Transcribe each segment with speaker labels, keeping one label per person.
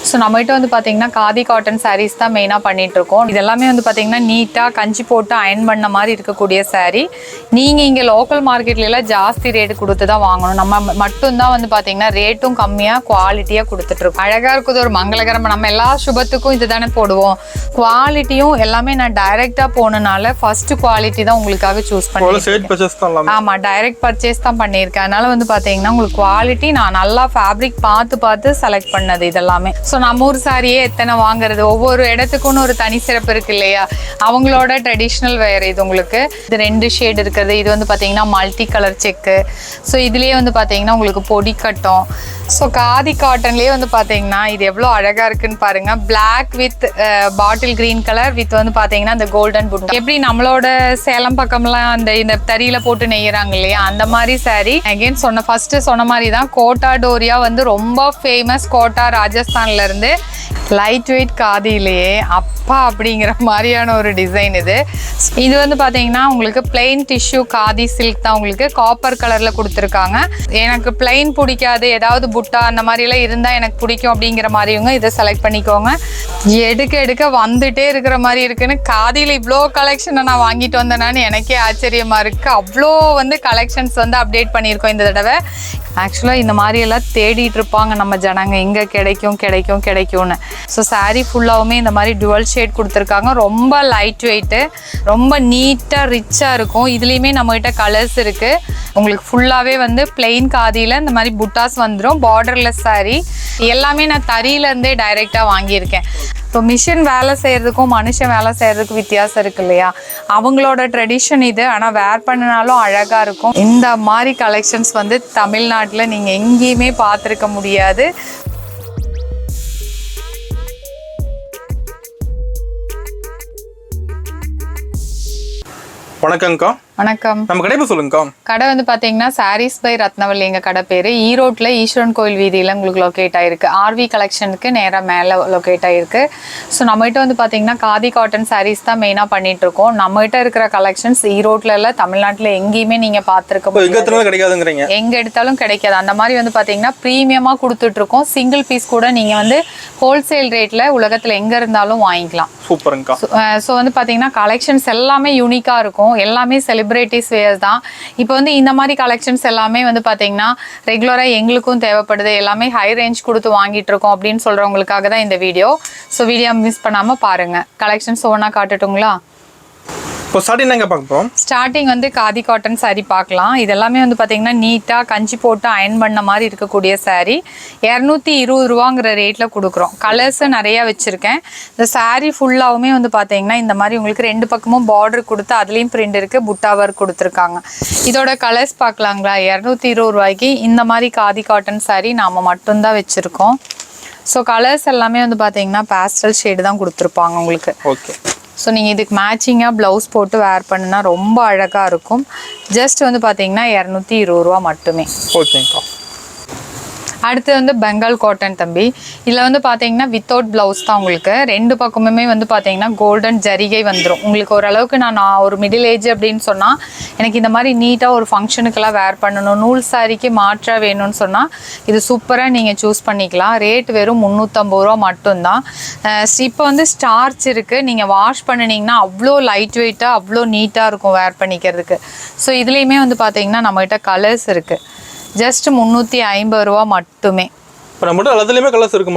Speaker 1: So நம்மகிட்ட வந்து பார்த்தீங்கன்னா காதி காட்டன் சாரீஸ் தான் மெயினாக பண்ணிட்டு இருக்கோம். இது எல்லாமே வந்து பார்த்தீங்கன்னா நீட்டாக கஞ்சி போட்டு அயன் பண்ண மாதிரி இருக்கக்கூடிய சாரீ. நீங்கள் இங்கே லோக்கல் மார்க்கெட்லாம் ஜாஸ்தி ரேட்டு கொடுத்து தான் வாங்கணும். நம்ம மட்டும்தான் வந்து பார்த்தீங்கன்னா ரேட்டும் கம்மியாக குவாலிட்டியாக கொடுத்துட்ருக்கோம். அழகாக இருக்குது, ஒரு மங்களகரமாக. நம்ம எல்லா சுபத்துக்கும் இது தானே போடுவோம். குவாலிட்டியும் எல்லாமே நான் டைரெக்டாக போனனால ஃபர்ஸ்ட் குவாலிட்டி தான் உங்களுக்காக சூஸ் பண்ணியிருக்கேன். ஆமாம், டைரக்ட் பர்ச்சேஸ் தான் பண்ணியிருக்கேன். அதனால வந்து பார்த்தீங்கன்னா உங்களுக்கு குவாலிட்டி நான் நல்லா ஃபேப்ரிக் பார்த்து செலக்ட் பண்ணது இதெல்லாமே. ஸோ நம்ம ஊர் சாரியே எத்தனை வாங்குறது, ஒவ்வொரு இடத்துக்குன்னு ஒரு தனி சிறப்பு இருக்கு இல்லையா. அவங்களோட ட்ரெடிஷ்னல் வேர் இது. உங்களுக்கு இது 2 ஷேட் இருக்கிறது. இது வந்து பார்த்தீங்கன்னா மல்டி கலர் செக்கு. ஸோ இதுலேயே வந்து பார்த்தீங்கன்னா உங்களுக்கு பொடி கட்டும். ஸோ காதி காட்டன்லேயே வந்து பார்த்தீங்கன்னா இது எவ்வளோ அழகாக இருக்குன்னு பாருங்க. Black with bottle green colour with வந்து பார்த்தீங்கன்னா இந்த கோல்டன் புட். எப்படி நம்மளோட சேலம் பக்கம்லாம் இந்த தறியில போட்டு நெய்யறாங்க இல்லையா, அந்த மாதிரி சாரி. அகைன் ஃபர்ஸ்ட் சொன்ன மாதிரி தான் கோட்டா டோரியா வந்து ரொம்ப ஃபேமஸ். கோட்டா ராஜஸ்தான்ல இருந்து லைட் வெயிட் காதியிலேயே அப்பா அப்படிங்கிற மாதிரியான ஒரு டிசைன் இது. இது வந்து பார்த்தீங்கன்னா உங்களுக்கு பிளெயின் டிஷ்யூ காதி சில்க் தான். உங்களுக்கு காப்பர் கலர்ல கொடுத்துருக்காங்க. எனக்கு பிளெயின் பிடிக்காது, ஏதாவது புட்டா அந்த மாதிரிலாம் இருந்தால் எனக்கு பிடிக்கும் அப்படிங்கிற மாதிரிவங்க இதை செலக்ட் பண்ணிக்கோங்க. எடுக்க வந்துட்டே இருக்கிற மாதிரி இருக்குன்னு காதியில் இவ்வளோ கலெக்ஷனை நான் வாங்கிட்டு வந்தேனான்னு எனக்கே ஆச்சரியமா இருக்கு. அவ்வளோ வந்து கலெக்ஷன்ஸ் வந்து அப்டேட் பண்ணியிருக்கோம் இந்த தடவை. ஆக்சுவலாக இந்த மாதிரி எல்லாம் தேடிட்டு இருப்பாங்க நம்ம ஜனங்க, எங்கே கிடைக்கும்னு. ஸோ சாரீ ஃபுல்லாகவுமே இந்த மாதிரி டுவல் ஷேட் கொடுத்துருக்காங்க. ரொம்ப லைட் வெயிட்டு, ரொம்ப நீட்டாக ரிச்சாக இருக்கும். இதுலேயுமே நம்மகிட்ட கலர்ஸ் இருக்குது. உங்களுக்கு ஃபுல்லாகவே வந்து பிளெயின் காதியில் இந்த மாதிரி புட்டாஸ் வந்துடும். பார்டர்லெஸ் சாரீ எல்லாமே நான் தறியிலேருந்தே டைரெக்டாக வாங்கியிருக்கேன். இப்போ மிஷின் வேலை செய்கிறதுக்கும் மனுஷன் வேலை செய்கிறதுக்கும் வித்தியாசம் இருக்கு இல்லையா. அவங்களோட ட்ரெடிஷன் இது. ஆனால் வேர் பண்ணினாலும் அழகாக இருக்கும். இந்த மாதிரி கலெக்ஷன்ஸ் வந்து தமிழ்நாட்டில் நீங்கள் எங்கேயுமே பார்த்துருக்க முடியாது.
Speaker 2: வணக்கம்க்கா.
Speaker 1: வணக்கம்.
Speaker 2: நம்ம கடை பேர் சொல்லுங்கக்கா.
Speaker 1: கடை வந்து பார்த்தீங்கன்னா சாரீஸ் பை ரத்னவல்லி எங்கள் கடை பேர். ஈரோட்டில் ஈஸ்வரன் கோயில் வீதியில் உங்களுக்கு லொக்கேட் ஆகிருக்கு. ஆர்வி கலெக்ஷனுக்கு நேராக மேலே லொக்கேட் ஆகிருக்கு. ஸோ நம்மகிட்ட வந்து பார்த்தீங்கன்னா காதி காட்டன் சாரீஸ் தான் மெயினாக பண்ணிட்டு இருக்கோம். நம்மகிட்ட இருக்கிற கலெக்ஷன்ஸ் ஈரோட்டில் இல்லை, தமிழ்நாட்டில் எங்கேயுமே நீங்கள் பார்த்துருக்க
Speaker 2: கிடைக்காதுங்கிறீங்க.
Speaker 1: எங்கே எடுத்தாலும் கிடைக்காது. அந்த மாதிரி வந்து பார்த்தீங்கன்னா ப்ரீமியமாக கொடுத்துட்ருக்கோம். சிங்கிள் பீஸ் கூட நீங்கள் வந்து ஹோல்சேல் ரேட்டில் உலகத்தில் எங்கே இருந்தாலும் வாங்கிக்கலாம்.
Speaker 2: சூப்பருங்கக்கா.
Speaker 1: ஸோ வந்து பார்த்தீங்கன்னா கலெக்ஷன்ஸ் எல்லாமே யூனிக்காக இருக்கும். எல்லாமே செலிப்ரிட்டிஸ் வேர் தான். இப்போ வந்து இந்த மாதிரி கலெக்ஷன்ஸ் எல்லாமே வந்து பார்த்தீங்கன்னா ரெகுலராக எங்களுக்கும் தேவைப்படுது. எல்லாமே ஹை ரேஞ்ச் கொடுத்து வாங்கிட்டு இருக்கோம் அப்படின்னு சொல்கிறவங்களுக்காக தான் இந்த வீடியோ. ஸோ வீடியோ மிஸ் பண்ணாமல் பாருங்கள். கலெக்ஷன்ஸ் ஒவ்வொன்றா காட்டுட்டுங்களா? ஸ்டார்டிங் வந்து காதி காட்டன் சாரீ பார்க்கலாம். இதெல்லாமே வந்து பார்த்தீங்கன்னா நீட்டாக கஞ்சி போட்டு அயன் பண்ண மாதிரி இருக்கக்கூடிய சாரீ. 220 ரூபாங்கிற ரேட்டில் கொடுக்குறோம். கலர்ஸு நிறையா வச்சுருக்கேன். இந்த சாரீ ஃபுல்லாகவுமே வந்து பார்த்தீங்கன்னா இந்த மாதிரி உங்களுக்கு 2 பக்கமும் பார்டர் கொடுத்து அதுலேயும் பிரிண்ட் இருக்குது, புட்டா ஒர்க் கொடுத்துருக்காங்க. இதோட கலர்ஸ் பார்க்கலாங்களா? 220 ரூபாய்க்கு இந்த மாதிரி காதி காட்டன் சாரீ நாம் மட்டும்தான் வச்சுருக்கோம். ஸோ கலர்ஸ் எல்லாமே வந்து பார்த்தீங்கன்னா பேஸ்டல் ஷேடு தான் கொடுத்துருப்பாங்க உங்களுக்கு.
Speaker 2: ஓகே.
Speaker 1: ஸோ நீங்கள் இதுக்கு மேட்சிங்காக ப்ளவுஸ் போட்டு வேர் பண்ணுனா ரொம்ப அழகாக இருக்கும். ஜஸ்ட் வந்து பார்த்தீங்கன்னா 220 ரூபா மட்டுமே.
Speaker 2: ஓகேங்கக்கா.
Speaker 1: அடுத்து வந்து பெங்கால் காட்டன் தம்பி. இதில் வந்து பார்த்தீங்கன்னா வித்தவுட் ப்ளவுஸ் தான். உங்களுக்கு 2 பக்கமுமே வந்து பார்த்தீங்கன்னா கோல்டன் ஜரிகை வந்துடும். உங்களுக்கு ஓரளவுக்கு நான் ஒரு மிடில் ஏஜ் அப்படின்னு சொன்னால் எனக்கு இந்த மாதிரி நீட்டாக ஒரு ஃபங்க்ஷனுக்கெல்லாம் வேர் பண்ணணும், நூல் சாரிக்கு மாற்றாக வேணும்னு சொன்னால் இது சூப்பராக நீங்கள் சூஸ் பண்ணிக்கலாம். ரேட் வெறும் 350 ரூபா மட்டும்தான். இப்போ வந்து ஸ்டார்ச் இருக்குது. நீங்கள் வாஷ் பண்ணினீங்கன்னா அவ்வளோ லைட் வெயிட்டாக அவ்வளோ நீட்டாக இருக்கும் வேர் பண்ணிக்கிறதுக்கு. ஸோ இதுலேயுமே வந்து பார்த்தீங்கன்னா நம்மகிட்ட கலர்ஸ் இருக்குது. ஜஸ்ட் 350 ரூபா மட்டுமே.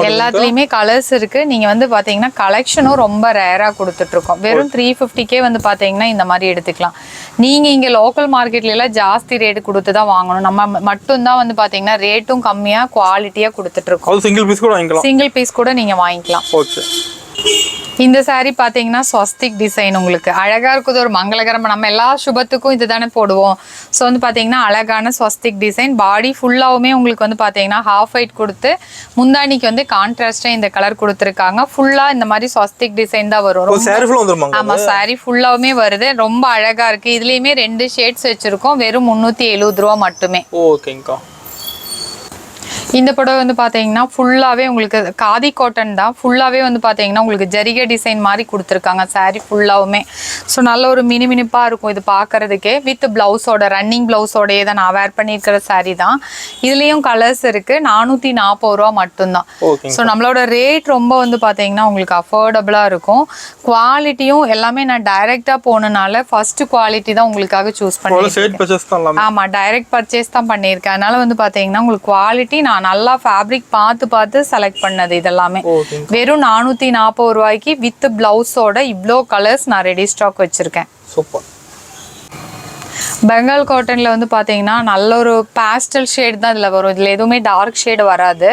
Speaker 1: எல்லாத்துலேயுமே கலர்ஸ் இருக்கு. நீங்க வந்து பாத்தீங்கன்னா கலெக்ஷனும் ரொம்ப ரேரா கொடுத்துட்டு இருக்கோம். வெறும் 350K வந்து பாத்தீங்கன்னா இந்த மாதிரி எடுத்துக்கலாம். நீங்க இங்க லோக்கல் மார்க்கெட்ல எல்லாம் ஜாஸ்தி ரேட் கொடுத்து தான் வாங்கணும். நம்ம மட்டும்தான் வந்து பாத்தீங்கன்னா ரேட்டும் கம்மியா குவாலிட்டியா கொடுத்துட்டு இருக்கோம். சிங்கிள் பீஸ் கூட நீங்க வாங்கிக்கலாம். இந்த சாரீ பார்த்தீங்கன்னா ஸ்வஸ்திக் டிசைன். உங்களுக்கு அழகாக இருக்குது, ஒரு மங்களகரமாக. நம்ம எல்லா சுபத்துக்கும் இது தானே போடுவோம். ஸோ வந்து பார்த்தீங்கன்னா அழகான ஸ்வஸ்திக் டிசைன். பாடி ஃபுல்லாகவுமே உங்களுக்கு வந்து பார்த்தீங்கன்னா ஹாஃப் ஒயிட் கொடுத்து முந்தானிக்கு வந்து கான்ட்ராஸ்டாக இந்த கலர் கொடுத்துருக்காங்க. ஃபுல்லாக இந்த மாதிரி ஸ்வஸ்திக் டிசைன் தான் வரும். ஆமாம், சாரீ ஃபுல்லாகவுமே வருது. ரொம்ப அழகாக இருக்குது. இதுலேயுமே 2 ஷேட்ஸ் வச்சுருக்கோம். வெறும் 370 ரூபா மட்டுமே.
Speaker 2: ஓகேங்கக்கா.
Speaker 1: இந்த புடவை வந்து பார்த்தீங்கன்னா ஃபுல்லாகவே உங்களுக்கு காதி காட்டன் தான். ஃபுல்லாகவே வந்து பார்த்தீங்கன்னா உங்களுக்கு ஜரிகை டிசைன் மாதிரி கொடுத்துருக்காங்க சாரீ ஃபுல்லாகவுமே. ஸோ நல்ல ஒரு மினிமினிப்பாக இருக்கும் இது பார்க்குறதுக்கே. வித் ப்ளவுஸோட ரன்னிங் ப்ளவுஸோடையே தான் நான் வேர் பண்ணியிருக்கிற சாரீ தான். இதுலேயும் கலர்ஸ் இருக்குது. 440 ரூபா மட்டும்தான். ஸோ நம்மளோட ரேட் ரொம்ப வந்து பார்த்தீங்கன்னா உங்களுக்கு அஃபோர்டபுளாக இருக்கும். குவாலிட்டியும் எல்லாமே நான் டைரெக்டாக போனனால ஃபர்ஸ்ட் குவாலிட்டி தான் உங்களுக்காக சூஸ் பண்ணியிருக்கேன். ஆமாம், டைரக்ட் பர்ச்சேஸ் தான் பண்ணியிருக்கேன். அதனால வந்து பார்த்தீங்கன்னா உங்களுக்கு குவாலிட்டி நான் நல்லா ஃபேப்ரிக் பார்த்து செலக்ட் பண்ணது இதெல்லாமே. வெறும் 440 ரூபாய்க்கு வித் பிளவுஸோட இவ்வளோ கலர்ஸ் நான் ரெடி ஸ்டாக் வச்சிருக்கேன்.
Speaker 2: சூப்பர்.
Speaker 1: பெங்கால் காட்டனில் வந்து பார்த்தீங்கன்னா நல்ல ஒரு பேஸ்டல் ஷேட் தான் இதில் வரும். இதில் எதுவுமே டார்க் ஷேடு வராது.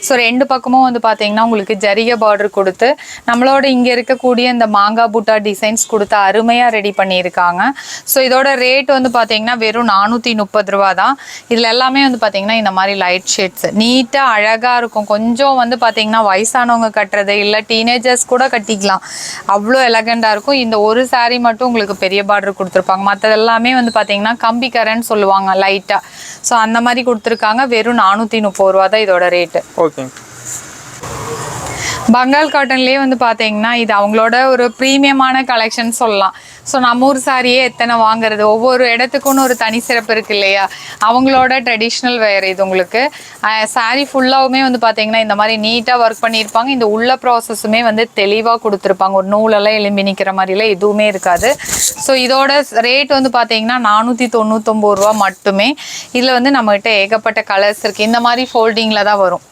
Speaker 1: ஸோ ரெண்டு பக்கமும் வந்து பார்த்தீங்கன்னா உங்களுக்கு ஜரிகை பார்டர் கொடுத்து நம்மளோட இங்கே இருக்கக்கூடிய இந்த மாங்காய் பூட்டா டிசைன்ஸ் கொடுத்து அருமையாக ரெடி பண்ணியிருக்காங்க. ஸோ இதோட ரேட் வந்து பார்த்தீங்கன்னா வெறும் 430 ரூபா தான். இதில் எல்லாமே வந்து பார்த்தீங்கன்னா இந்த மாதிரி லைட் ஷேட்ஸ் நீட்டாக அழகாக இருக்கும். கொஞ்சம் வந்து பார்த்தீங்கன்னா வயசானவங்க கட்டுறது இல்லை டீனேஜர்ஸ் கூட கட்டிக்கலாம், அவ்வளோ எலகண்டாக இருக்கும். இந்த ஒரு சாரீ மட்டும் உங்களுக்கு பெரிய பார்டர் கொடுத்துருப்பாங்க. மற்றதெல்லாமே வந்து பார்த்தீங்கன்னா கம்பி கரன்னு சொல்லுவாங்க லைட்டா. ஸோ அந்த மாதிரி கொடுத்துருக்காங்க. வெறும் 430 ரூபா தான் இதோட ரேட்டு.
Speaker 2: ஓகே.
Speaker 1: பங்கால் காட்டன்லேயே வந்து பார்த்தீங்கன்னா இது அவங்களோட ஒரு ப்ரீமியமான கலெக்ஷன் சொல்லலாம். ஸோ நம்ம ஊர் சாரியே எத்தனை வாங்குறது, ஒவ்வொரு இடத்துக்குன்னு ஒரு தனி சிறப்பு இருக்கு இல்லையா. அவங்களோட ட்ரெடிஷ்னல் வேர் இது. உங்களுக்கு சாரீ ஃபுல்லாகவுமே வந்து பார்த்தீங்கன்னா இந்த மாதிரி நீட்டாக ஒர்க் பண்ணியிருப்பாங்க. இந்த உள்ள ப்ராசஸுமே வந்து தெளிவாக கொடுத்துருப்பாங்க. ஒரு நூலெல்லாம் எலும்பி நிற்கிற மாதிரிலாம் எதுவுமே இருக்காது. ஸோ இதோட ரேட் வந்து பார்த்தீங்கன்னா 499 ரூபா மட்டுமே. இதில் வந்து நம்மகிட்ட ஏகப்பட்ட கலர்ஸ் இருக்குது. இந்த மாதிரி ஃபோல்டிங்கில் தான் வரும்.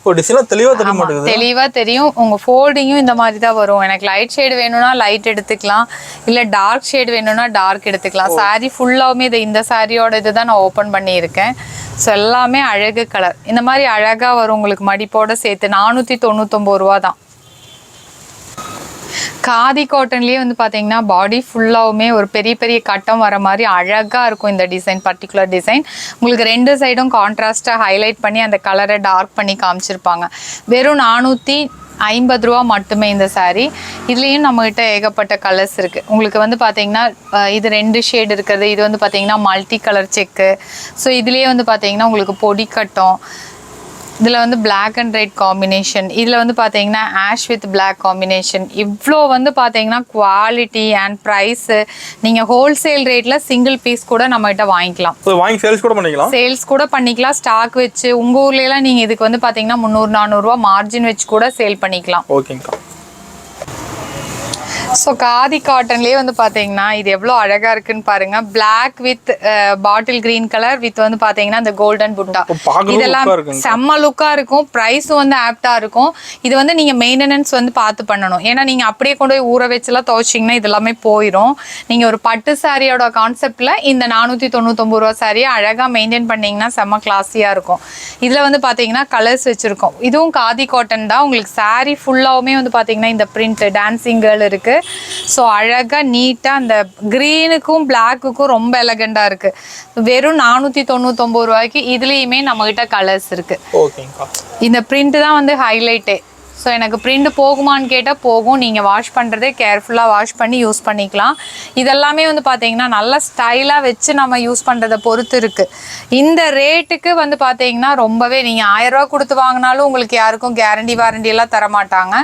Speaker 1: தெளிவாக தெரியும். உங்கள் ஃபோல்டிங்கும் இந்த மாதிரி தான் வரும். எனக்கு லைட் ஷேடு வேணும்னா லைட் எடுத்துக்கலாம், இல்லை டார்க் ஷேடு வேணும்னா டார்க் எடுத்துக்கலாம். சாரீ ஃபுல்லாகவுமே இந்த சாரியோட இது தான் நான் ஓப்பன் பண்ணியிருக்கேன். ஸோ எல்லாமே அழகு கலர் இந்த மாதிரி அழகாக வரும். உங்களுக்கு மடிப்போட சேர்த்து 499 ரூபா தான். காதி காட்டன்லேயே வந்து பார்த்தீங்கன்னா பாடி ஃபுல்லாகவுமே ஒரு பெரிய பெரிய கட்டம் வர மாதிரி அழகாக இருக்கும் இந்த டிசைன். பர்டிகுலர் டிசைன் உங்களுக்கு ரெண்டு சைடும் கான்ட்ராஸ்ட்டாக ஹைலைட் பண்ணி அந்த கலரை டார்க் பண்ணி காமிச்சிருப்பாங்க. வெறும் 450 ரூபா மட்டுமே இந்த சாரீ. இதுலேயும் நம்மகிட்ட ஏகப்பட்ட கலர்ஸ் இருக்குது. உங்களுக்கு வந்து பார்த்தீங்கன்னா இது 2 ஷேடு இருக்கிறது. இது வந்து பார்த்தீங்கன்னா மல்டி கலர் செக்கு. ஸோ இதுலேயே வந்து பார்த்தீங்கன்னா உங்களுக்கு பொடி கட்டம். இதில் வந்து பிளாக் அண்ட் ரெட் காம்பினேஷன். இதில் வந்து பார்த்தீங்கன்னா ஆஷ் வித் பிளாக் காம்பினேஷன். இவ்வளோ வந்து பார்த்தீங்கன்னா குவாலிட்டி அண்ட் ப்ரைஸு நீங்கள் ஹோல்சேல் ரேட்டில் சிங்கிள் பீஸ் கூட நம்மகிட்ட வாங்கிக்கலாம். சேல்ஸ் கூட பண்ணிக்கலாம். ஸ்டாக் வச்சு உங்கள் ஊர்லலாம் நீங்கள் இதுக்கு வந்து பார்த்தீங்கன்னா 300-400 ரூபா மார்ஜின் வச்சு கூட சேல் பண்ணிக்கலாம்.
Speaker 2: ஓகேங்கக்கா.
Speaker 1: ஸோ காதி காட்டன்லேயே வந்து பார்த்தீங்கன்னா இது எவ்வளோ அழகாக இருக்குன்னு பாருங்க. Black with bottle green colour with வந்து பார்த்தீங்கன்னா இந்த கோல்டன் புட்டா. இதெல்லாம் செம்ம லுக்காக இருக்கும். ப்ரைஸும் வந்து ஆப்டாக இருக்கும். இது வந்து நீங்கள் மெயின்டெனன்ஸ் வந்து பார்த்து பண்ணணும். ஏன்னா நீங்கள் அப்படியே கொண்டு போய் ஊற வச்சுலாம் துவைச்சிங்கன்னா இதெல்லாமே போயிடும். நீங்கள் ஒரு பட்டு சாரியோட கான்செப்டில் இந்த 499 ரூபா சாரியை அழகாக மெயின்டைன் பண்ணிங்கன்னா செம்ம கிளாஸியாக இருக்கும். இதில் வந்து பார்த்தீங்கன்னா கலர்ஸ் வச்சுருக்கோம். இதுவும் காதி காட்டன் தான். உங்களுக்கு சாரீ ஃபுல்லாகவுமே வந்து பார்த்தீங்கன்னா இந்த பிரிண்ட் டான்சிங் கேர்ள் இருக்குது. ஸோ அழகாக நீட்டாக அந்த க்ரீனுக்கும் பிளாக்குக்கும் ரொம்ப எலகண்டாக இருக்குது. வெறும் 499 ரூபாய்க்கு இதுலேயுமே நம்மகிட்ட கலர்ஸ் இருக்குது. இந்த பிரிண்ட் தான் வந்து ஹைலைட்டே. ஸோ எனக்கு பிரிண்ட் போகுமான்னு கேட்டால் போகும். நீங்கள் வாஷ் பண்ணுறதே கேர்ஃபுல்லாக வாஷ் பண்ணி யூஸ் பண்ணிக்கலாம். இதெல்லாமே வந்து பார்த்தீங்கன்னா நல்லா ஸ்டைலாக வச்சு நம்ம யூஸ் பண்ணுறதை பொறுத்து இருக்குது. இந்த ரேட்டுக்கு வந்து பார்த்தீங்கன்னா ரொம்பவே நீங்கள் 1000 ரூபா கொடுத்து வாங்கினாலும் உங்களுக்கு யாருக்கும் கேரண்டி வாரண்டி எல்லாம் தரமாட்டாங்க.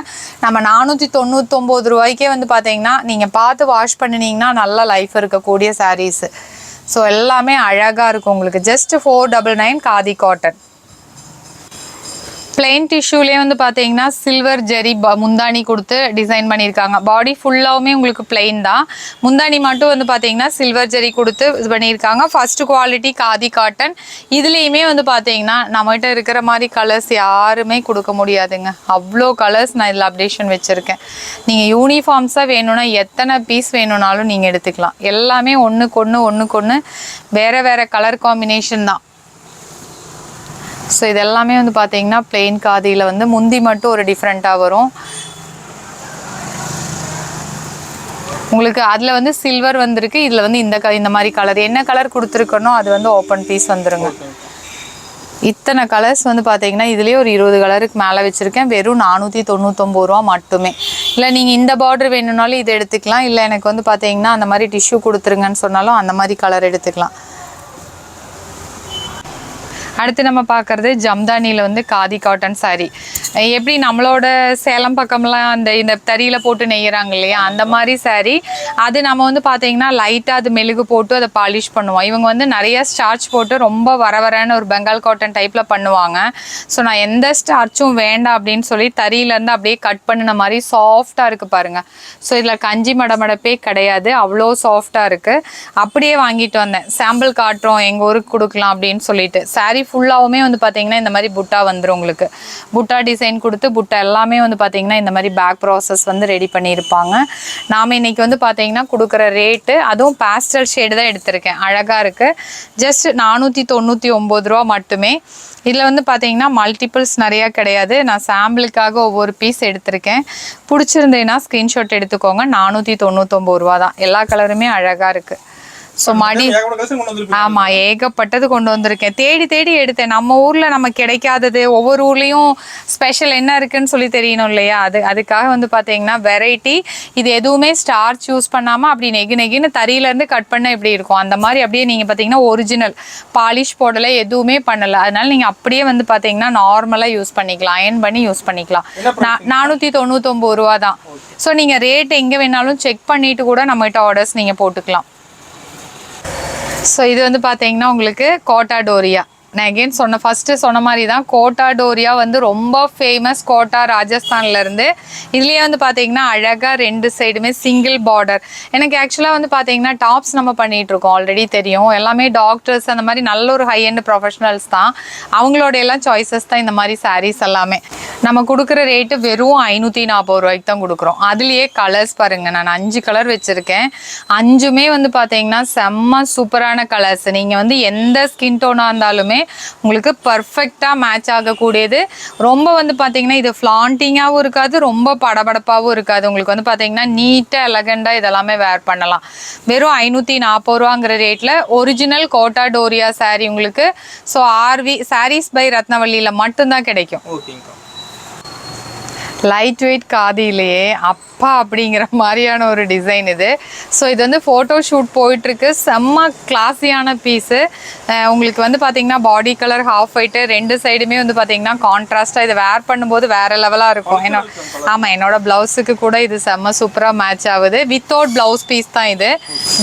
Speaker 1: நம்ம 499 ரூபாய்க்கே வந்து பார்த்தீங்கன்னா நீங்கள் பார்த்து வாஷ் பண்ணினீங்கன்னா நல்லா லைஃப் இருக்கக்கூடிய சாரீஸு. ஸோ எல்லாமே அழகாக இருக்கும். உங்களுக்கு ஜஸ்ட் 499 காதி காட்டன். பிளெயின் டிஷ்யூலேயே வந்து பார்த்தீங்கன்னா சில்வர் ஜெரி முந்தானி கொடுத்து டிசைன் பண்ணியிருக்காங்க. பாடி ஃபுல்லாகவுமே உங்களுக்கு பிளெயின் தான். முந்தானி மட்டும் வந்து பார்த்தீங்கன்னா சில்வர் ஜெரி கொடுத்து இது பண்ணியிருக்காங்க. First quality khadi cotton. இதுலேயுமே வந்து பார்த்தீங்கன்னா நம்மகிட்ட இருக்கிற மாதிரி கலர்ஸ் யாருமே கொடுக்க முடியாதுங்க. அவ்வளோ கலர்ஸ் நான் இதில் அப்டேஷன் வச்சுருக்கேன். நீங்கள் யூனிஃபார்ம்ஸாக வேணும்னா எத்தனை பீஸ் வேணும்னாலும் நீங்கள் எடுத்துக்கலாம். எல்லாமே ஒன்றுக்கு வேறு வேறு கலர் காம்பினேஷன் தான். ஸோ இதெல்லாமே வந்து பார்த்தீங்கன்னா பிளெயின் காதியில் வந்து முந்தி மட்டும் ஒரு டிஃப்ரெண்ட்டாக வரும். உங்களுக்கு அதில் வந்து சில்வர் வந்திருக்கு. இதில் வந்து இந்த மாதிரி கலர் என்ன கலர் கொடுத்துருக்கணும் அது வந்து ஓப்பன் பீஸ் வந்துருங்க. இத்தனை கலர்ஸ் வந்து பார்த்தீங்கன்னா இதுலேயே ஒரு 20 கலருக்கு மேலே வச்சுருக்கேன். வெறும் 499 ரூபா மட்டுமே. இல்லை நீங்கள் இந்த பார்டர் வேணும்னாலும் இது எடுத்துக்கலாம். இல்லை எனக்கு வந்து பார்த்தீங்கன்னா அந்த மாதிரி டிஷ்யூ கொடுத்துருங்கன்னு சொன்னாலும் அந்த மாதிரி கலர் எடுத்துக்கலாம். அடுத்து நம்ம பார்க்குறது ஜம்தானியில் வந்து காதி காட்டன் saree. எப்படி நம்மளோட சேலம் பக்கம்லாம் இந்த தறியில் போட்டு நெய்யறாங்க இல்லையா, அந்த மாதிரி saree. அது நம்ம வந்து பார்த்தீங்கன்னா லைட்டாக அது மெழுகு போட்டு அதை பாலிஷ் பண்ணுவோம். இவங்க வந்து நிறைய ஸ்டார்ச் போட்டு ரொம்ப வரவரான ஒரு பெங்கால் காட்டன் டைப்பில் பண்ணுவாங்க. ஸோ நான் எந்த ஸ்டார்ச்சும் வேண்டாம் அப்படின்னு சொல்லி தறியிலேருந்து அப்படியே கட் பண்ணின மாதிரி சாஃப்டாக இருக்குது பாருங்கள். ஸோ இதில் கஞ்சி மடமடப்பே கிடையாது, அவ்வளோ சாஃப்டாக இருக்குது. அப்படியே வாங்கிட்டு வந்தேன், சாம்பிள் காட்டுறோம் எங்கள் ஊருக்கு கொடுக்கலாம் அப்படின்னு சொல்லிட்டு. saree ஃபுல்லாகவுமே வந்து பார்த்தீங்கன்னா இந்த மாதிரி புட்டா வந்துடும் உங்களுக்கு. புட்டா டிசைன் கொடுத்து புட்டா எல்லாமே வந்து பார்த்தீங்கன்னா இந்த மாதிரி பேக் ப்ராசஸ் வந்து ரெடி பண்ணியிருப்பாங்க. நாம் இன்னைக்கு வந்து பார்த்தீங்கன்னா கொடுக்குற ரேட்டு, அதுவும் பேஸ்டல் ஷேடு தான் எடுத்திருக்கேன், அழகாக இருக்குது. ஜஸ்ட் 499 ரூபா மட்டுமே. இதில் வந்து பார்த்தீங்கன்னா மல்டிபிள்ஸ் நிறையா கிடையாது. நான் சாம்பிளுக்காக ஒவ்வொரு பீஸ் எடுத்திருக்கேன். பிடிச்சிருந்தேன்னா ஸ்க்ரீன்ஷாட் எடுத்துக்கோங்க. 499 ரூபா தான். எல்லா கலருமே அழகாக இருக்குது. ஸோ மடி ஆமாம், ஏகப்பட்டது கொண்டு வந்திருக்கேன். தேடி தேடி எடுத்தேன். நம்ம ஊரில் நம்ம கிடைக்காதது, ஒவ்வொரு ஊர்லேயும் ஸ்பெஷல் என்ன இருக்குன்னு சொல்லி தெரியணும் இல்லையா, அதுக்காக வந்து பார்த்தீங்கன்னா வெரைட்டி. இது எதுவுமே ஸ்டார்ச் யூஸ் பண்ணாமல் அப்படி நெகின்னு தறியிலேருந்து கட் பண்ண எப்படி இருக்கும் அந்த மாதிரி அப்படியே நீங்கள் பார்த்தீங்கன்னா ஒரிஜினல் பாலிஷ் போடலை, எதுவுமே பண்ணலை. அதனால நீங்கள் அப்படியே வந்து பார்த்தீங்கன்னா நார்மலாக யூஸ் பண்ணிக்கலாம், அயன் பண்ணி யூஸ் பண்ணிக்கலாம். 499 ரூபா தான். ஸோ நீங்கள் ரேட் எங்கே வேணாலும் செக் பண்ணிவிட்டு கூட நம்மகிட்ட ஆர்டர்ஸ் நீங்கள் போட்டுக்கலாம். ஸோ இது வந்து பார்த்தீங்கன்னா உங்களுக்கு கோட்டா டோரியா. நான் அகெயின் ஃபஸ்ட்டு சொன்ன மாதிரி தான், கோட்டா டோரியா வந்து ரொம்ப ஃபேமஸ், கோட்டா ராஜஸ்தான்லேருந்து. இதுலேயே வந்து பார்த்தீங்கன்னா அழகாக 2 சைடுமே சிங்கிள் பார்டர். எனக்கு ஆக்சுவலாக வந்து பார்த்தீங்கன்னா டாப்ஸ் நம்ம பண்ணிகிட்ருக்கோம், ஆல்ரெடி தெரியும். எல்லாமே டாக்டர்ஸ் அந்த மாதிரி நல்ல ஒரு ஹை எண்ட் ப்ரொஃபஷனல்ஸ் தான், அவங்களோட எல்லாம் சாய்ஸஸ் தான் இந்த மாதிரி சாரீஸ் எல்லாமே. நம்ம கொடுக்குற ரேட்டு வெறும் 540 ரூபாய்க்கு தான் கொடுக்குறோம். அதுலேயே கலர்ஸ் பாருங்கள், நான் 5 கலர் வச்சுருக்கேன். 5மே வந்து பார்த்தீங்கன்னா செம்ம சூப்பரான கலர்ஸ். நீங்கள் வந்து எந்த ஸ்கின் டோனாக இருந்தாலுமே உங்களுக்கு பர்ஃபெக்டாக மேட்ச் ஆகக்கூடியது. ரொம்ப வந்து பார்த்தீங்கன்னா இது ஃப்ளாண்டிங்காகவும் இருக்காது, ரொம்ப படபடப்பாகவும் இருக்காது. உங்களுக்கு வந்து பார்த்தீங்கன்னா நீட்டாக எலகண்டாக இதெல்லாமே வேர் பண்ணலாம். வெறும் 540 ரூபாங்கிற ரேட்டில் ஒரிஜினல் கோட்டா டோரியா சாரீ உங்களுக்கு. ஸோ ஆர்வி சாரீஸ் பை ரத்னவள்ளியில் மட்டும்தான் கிடைக்கும். லைட் வெயிட் காதிலேயே அப்பா அப்படிங்கிற மாதிரியான ஒரு டிசைன் இது. ஸோ இது வந்து ஃபோட்டோ ஷூட் போயிட்டுருக்கு, செம்ம கிளாஸியான பீஸு. உங்களுக்கு வந்து பார்த்தீங்கன்னா பாடி கலர் ஹாஃப் ஒயிட்டு, 2 சைடுமே வந்து பார்த்தீங்கன்னா கான்ட்ராஸ்ட்டாக இதை வேர் பண்ணும்போது வேறு லெவலாக இருக்கும். ஆமாம், என்னோட ப்ளவுஸுக்கு கூட இது செம்ம சூப்பராக மேட்ச் ஆகுது. வித்தவுட் ப்ளவுஸ் பீஸ் தான் இது.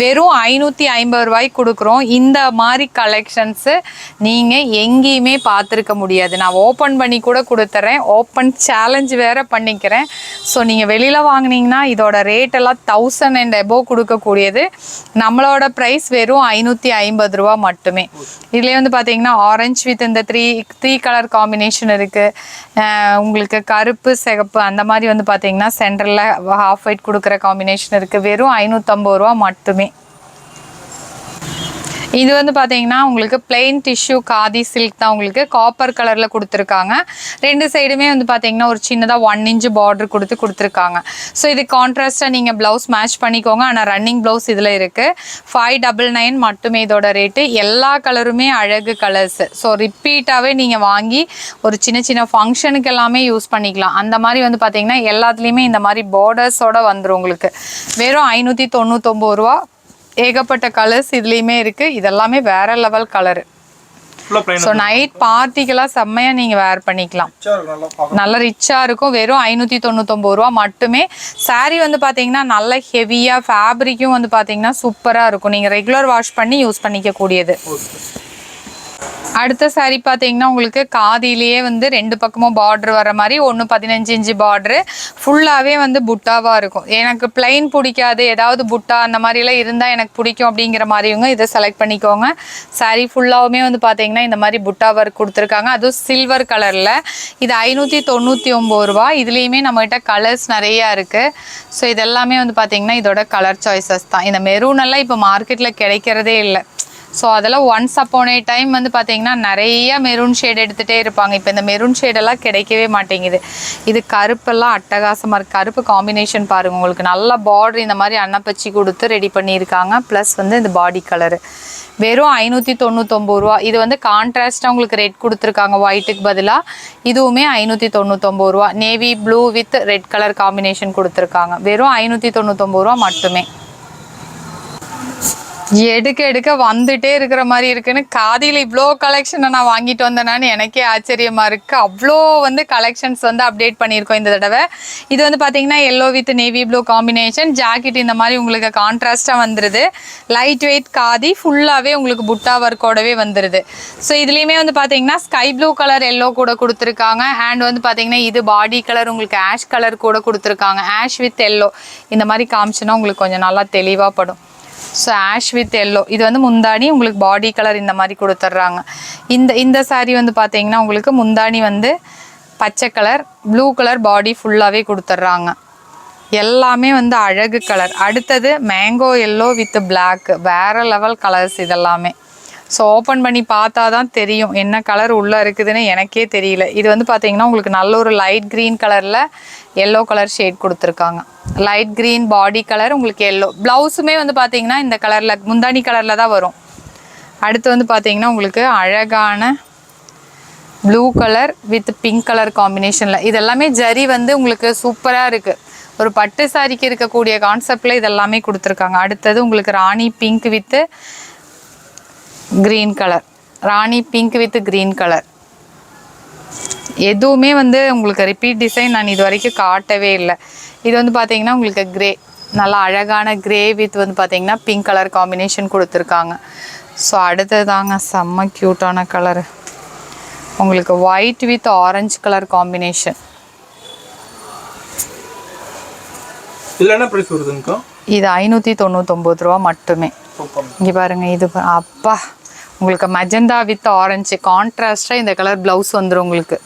Speaker 1: வெறும் 550 ரூபாய்க்கு கொடுக்குறோம். இந்த மாதிரி கலெக்ஷன்ஸு நீங்கள் எங்கேயுமே பார்த்துருக்க முடியாது. நான் ஓப்பன் பண்ணி கூட கொடுத்துட்றேன், ஓப்பன் சேலஞ்ச் வேறு பண்ணிக்கிறேன். ஸோ நீங்கள் வெளியில் வாங்கினீங்கன்னா இதோட ரேட் எல்லாம் 1000 and above கொடுக்கக்கூடியது. நம்மளோட ப்ரைஸ் வெறும் 550 ரூபா மட்டுமே. இதுலேயே வந்து பார்த்தீங்கன்னா ஆரஞ்சு வித் இந்த த்ரீ கலர் காம்பினேஷன் இருக்குது. உங்களுக்கு கருப்பு சிகப்பு அந்த மாதிரி வந்து பார்த்தீங்கன்னா சென்டரில் ஹாஃப் ஒயிட் கொடுக்குற காம்பினேஷன் இருக்குது. வெறும் 550 ரூபா மட்டுமே. இது வந்து பார்த்தீங்கன்னா உங்களுக்கு பிளெயின் டிஷ்யூ காதி சில்க் தான், உங்களுக்கு காப்பர் கலரில் கொடுத்துருக்காங்க. 2 சைடுமே வந்து பார்த்தீங்கன்னா ஒரு சின்னதாக 1 inch பார்டர் கொடுத்துருக்காங்க. ஸோ இது கான்ட்ராஸ்ட்டாக நீங்கள் ப்ளவுஸ் மேட்ச் பண்ணிக்கோங்க. ஆனால் ரன்னிங் ப்ளவுஸ் இதில் இருக்குது. 599 மட்டுமே இதோட ரேட்டு. எல்லா கலருமே அழகு கலர்ஸ். ஸோ ரிப்பீட்டாகவே நீங்கள் வாங்கி ஒரு சின்ன ஃபங்க்ஷனுக்கு எல்லாமே யூஸ் பண்ணிக்கலாம். அந்த மாதிரி வந்து பார்த்தீங்கன்னா எல்லாத்துலேயுமே இந்த மாதிரி பார்டர்ஸோடு வந்துடும் உங்களுக்கு. வெறும் 599 ரூபா. ஏகப்பட்ட கலர்ஸ் இதுலேயுமே இருக்குது. இதெல்லாமே வேற லெவல் கலரு. ஸோ நைட் பார்ட்டிக்கெல்லாம் செம்மையாக நீங்கள் வேர் பண்ணிக்கலாம், நல்லா ரிச்சாக இருக்கும். வெறும் 599 ரூபா மட்டுமே. சாரீ வந்து பார்த்தீங்கன்னா நல்ல ஹெவியாக, ஃபேப்ரிக்கும் வந்து பார்த்தீங்கன்னா சூப்பராக இருக்கும். நீங்கள் ரெகுலர் வாஷ் பண்ணி யூஸ் பண்ணிக்கக்கூடியது. அடுத்த சாரீ பார்த்தீங்கன்னா உங்களுக்கு காதிலேயே வந்து 2 பக்கமும் பார்டர் வர மாதிரி 1 15 inch பார்டரு, ஃபுல்லாகவே வந்து புட்டாவாக இருக்கும். எனக்கு பிளைன் பிடிக்காது, ஏதாவது புட்டா அந்த மாதிரிலாம் இருந்தால் எனக்கு பிடிக்கும் அப்படிங்கிற மாதிரிவங்க இதை செலக்ட் பண்ணிக்கோங்க. சாரீ ஃபுல்லாகவுமே வந்து பார்த்தீங்கன்னா இந்த மாதிரி புட்டா ஒர்க் கொடுத்துருக்காங்க, அதுவும் சில்வர் கலரில். இது 599 ரூபா. இதுலேயுமே நம்மகிட்ட கலர்ஸ் நிறையா இருக்குது. ஸோ இதெல்லாமே வந்து பார்த்தீங்கன்னா இதோட கலர் சாய்ஸஸ் தான். இந்த மெரூன் எல்லாம் இப்போ மார்க்கெட்டில் கிடைக்கிறதே இல்லை. ஸோ அதெல்லாம் ஒன்ஸ் அப்பான் ஏ டைம் வந்து பார்த்தீங்கன்னா நிறைய மெரூன் ஷேட் எடுத்துகிட்டே இருப்பாங்க. இப்போ இந்த மெரூன் ஷேடெல்லாம் கிடைக்கவே மாட்டேங்குது. இது கருப்பெல்லாம் அட்டகாசமாக இருக்குது. கருப்பு காம்பினேஷன் பாருங்கள், உங்களுக்கு நல்ல பார்டர் இந்த மாதிரி அன்னப்பச்சி கொடுத்து ரெடி பண்ணியிருக்காங்க. ப்ளஸ் வந்து இந்த பாடி கலரு. வெறும் 599 ரூபா. இது வந்து கான்ட்ராஸ்ட்டாக உங்களுக்கு ரெட் கொடுத்துருக்காங்க ஒயிட்டுக்கு பதிலாக. இதுவுமே 599 ரூபா. Navy blue with red colour combination கொடுத்துருக்காங்க. வெறும் 599 ரூபா மட்டுமே. எடுக்க எடுக்க வந்துட்டே இருக்கிற மாதிரி இருக்குன்னு காதியில் இவ்வளோ கலெக்ஷனை நான் வாங்கிட்டு வந்தேனான்னு எனக்கே ஆச்சரியமா இருக்கு. அவ்வளோ வந்து கலெக்ஷன்ஸ் வந்து அப்டேட் பண்ணியிருக்கோம் இந்த தடவை. இது வந்து பார்த்தீங்கன்னா yellow with navy blue combination, jacket இந்த மாதிரி உங்களுக்கு கான்ட்ராஸ்டாக வந்துடுது. லைட் வெயிட் காதி, ஃபுல்லாகவே உங்களுக்கு புட்டா ஒர்க்கோடவே வந்துடுது. ஸோ இதுலேயுமே வந்து பார்த்தீங்கன்னா ஸ்கை ப்ளூ கலர் எல்லோ கூட கொடுத்துருக்காங்க. அண்ட் வந்து பார்த்தீங்கன்னா இது பாடி கலர் உங்களுக்கு ஆஷ் கலர் கூட கொடுத்துருக்காங்க. ஆஷ் வித் எல்லோ இந்த மாதிரி காமிச்சுன்னா உங்களுக்கு கொஞ்சம் நல்லா தெளிவாக படும். ஸோ ஆஷ் வித் எல்லோ இது வந்து முந்தானி, உங்களுக்கு பாடி கலர் இந்த மாதிரி கொடுத்துட்றாங்க. இந்த சாரீ வந்து பார்த்தீங்கன்னா உங்களுக்கு முந்தானி வந்து பச்சை கலர், ப்ளூ கலர் பாடி ஃபுல்லாகவே கொடுத்துட்றாங்க. எல்லாமே வந்து அழகு கலர். அடுத்தது மேங்கோ எல்லோ வித் பிளாக், வேறு லெவல் கலர்ஸ் இதெல்லாமே. ஸோ ஓப்பன் பண்ணி பார்த்தா தான் தெரியும் என்ன கலர் உள்ளே இருக்குதுன்னு எனக்கே தெரியல. இது வந்து பார்த்தீங்கன்னா உங்களுக்கு நல்ல ஒரு லைட் க்ரீன் கலரில் எல்லோ கலர் ஷேட் கொடுத்துருக்காங்க. லைட் க்ரீன் பாடி கலர், உங்களுக்கு எல்லோ. ப்ளவுஸுமே வந்து பார்த்தீங்கன்னா இந்த கலரில் முந்தானி கலரில் தான் வரும். அடுத்து வந்து பார்த்தீங்கன்னா உங்களுக்கு அழகான blue colour with pink colour காம்பினேஷனில். இதெல்லாமே ஜரி வந்து உங்களுக்கு சூப்பராக இருக்குது. ஒரு பட்டு சாரிக்கு இருக்கக்கூடிய கான்செப்டில் இதெல்லாமே கொடுத்துருக்காங்க. அடுத்தது உங்களுக்கு rani pink with green colour, rani pink with green colour. எதுவுமே வந்து உங்களுக்கு ரிப்பீட் டிசைன் நான் இது வரைக்கும் காட்டவே இல்லை. இது வந்து பார்த்தீங்கன்னா உங்களுக்கு க்ரே, நல்லா அழகான க்ரே வித் வந்து பார்த்தீங்கன்னா பிங்க் கலர் காம்பினேஷன் கொடுத்துருக்காங்க. ஸோ அடுத்ததாங்க செம்ம க்யூட்டான கலரு, உங்களுக்கு white with orange colour combination.
Speaker 2: இல்லைன்னா ப்ரைஸ் வருதுங்கக்கா?
Speaker 1: இது 599 ரூபா மட்டுமே. இங்கே பாருங்கள், இது அப்பா உங்களுக்கு மெஜந்தா வித் ஆரஞ்சு கான்ட்ராஸ்டாக இந்த கலர் ப்ளவுஸ் வந்துடும் உங்களுக்கு.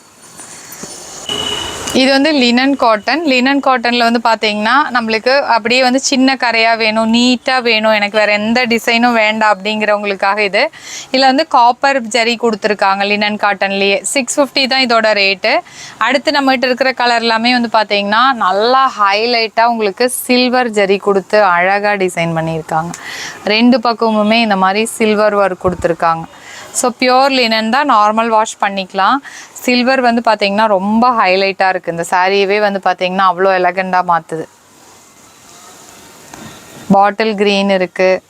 Speaker 1: இது வந்து லினன் காட்டன். லினன் காட்டனில் வந்து பார்த்தீங்கன்னா நம்மளுக்கு அப்படியே வந்து சின்ன கரையாக வேணும், நீட்டாக வேணும், எனக்கு வேறு எந்த டிசைனும் வேண்டாம் அப்படிங்கிறவங்களுக்காக இது. இதில் வந்து காப்பர் ஜரி கொடுத்துருக்காங்க லினன் காட்டன்லேயே. 650 தான் இதோட ரேட்டு. அடுத்து நம்மகிட்ட இருக்கிற கலர் எல்லாமே வந்து பார்த்தீங்கன்னா நல்லா ஹைலைட்டாக உங்களுக்கு சில்வர் ஜரி கொடுத்து அழகாக டிசைன் பண்ணியிருக்காங்க. ரெண்டு பக்கமுமே இந்த மாதிரி சில்வர் ஒர்க் கொடுத்துருக்காங்க. ஸோ பியோர் லினன் தான், நார்மல் வாஷ் பண்ணிக்கலாம். சில்வர் வந்து பார்த்தீங்கன்னா ரொம்ப ஹைலைட்டாக இருக்குது. இந்த சாரியவே வந்து பார்த்தீங்கன்னா அவ்வளோ எலகண்டாக மாற்றுது. பாட்டில் க்ரீன் இருக்குது